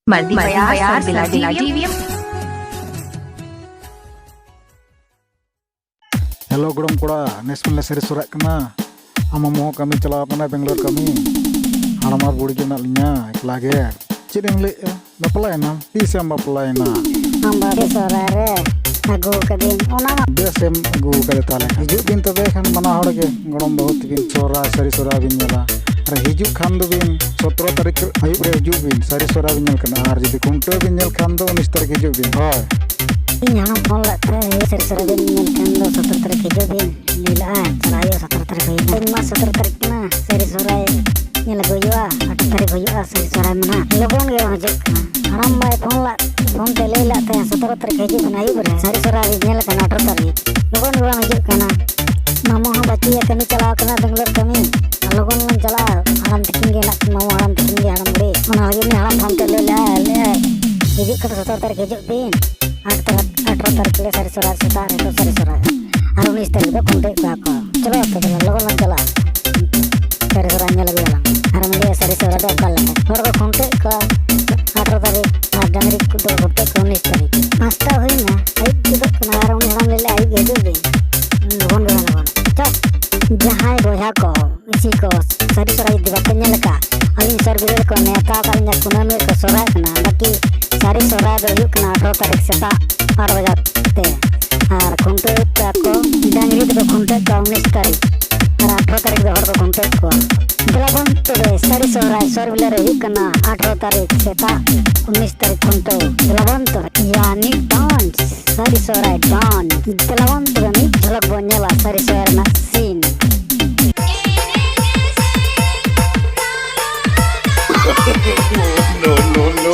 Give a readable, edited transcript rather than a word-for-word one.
Mandi bayar bela TVM. Hello grom kura, nesmin Sari Sohrai kena. Ama mau kami celawa kena Bangalore kami. Halamar budi kena linya lagi. Ciri ngeli ya, bapelai na, bisa bapelai na. Amba Sohrai agu kadin ona Biasa agu kade tale. Hijuk bin tabe kan mana hor ke grom bahut bin Sohrai Sari Sohrai bin nyala. Are hijuk kan do bin 17 tarik ayub re hijuk bin Sari Sohrai bin nyal kena. Ar jadi kunto bin nyal kan do 19 tarik hijuk bin. Hoy. यहाँ phone लगता है Sari Sohrai दिन मिलकर 17 तारीख जो दिन नीला चलायो 17 तारीख है इन मास 17 तारीख ना Sari Sohrai ये लगोया 8 तारीख होया Sari Sohrai मना लोगों के वहां जक हम भाई फोन ते ले लाते हैं 17 तारीख है जो बनाई बरे Sari Sohrai ये लगा 18 तारीख लोगों के वहां जक ना मामू हम बच्ची कमी चलाओ कना बेंगलोर कमी लोगों ने चला आराम तकिंगे ना मामू आराम तकिंगे आराम बड़े उन आगे में आराम फोन ते ले ये कर 17 तारीख है जो दिन 18 तारीख के Sari Sohrai सेता रे तो Sari Sohrai और 19 तारीख को कुंडे को चलो तो लोगों ने चला Sari Sohrai ने लगे वाला और मैं Sari Sohrai दो कल और को कुंडे को 18 तारीख और जनवरी को दो कुंडे को 19 तारीख नाश्ता हुई ना आई तो कनार उन हम ले आई गए जो भी लोगों ने वाला चल जहां बोया को इसी को Sari Sohrai दिवकन्या लगा अली सर्विस को नेता कन्या कुनामी को Sohrai कना बाकी Sari Sohrai do yuk na 18 तारीख सेता 8 बजे और कुंटे को डांगरी तो कुंटे का 19 तारीख और 18 तारीख दो को कुंटे को दिलावन तो Sari Sohrai सर्विलर yuk na 18 तारीख सेता 19 तारीख कुंटे दिलावन तो यानी डांस Sari Sohrai डांस दिलावन तो नी झलक बनेला Sari Sohrai ना सीन No.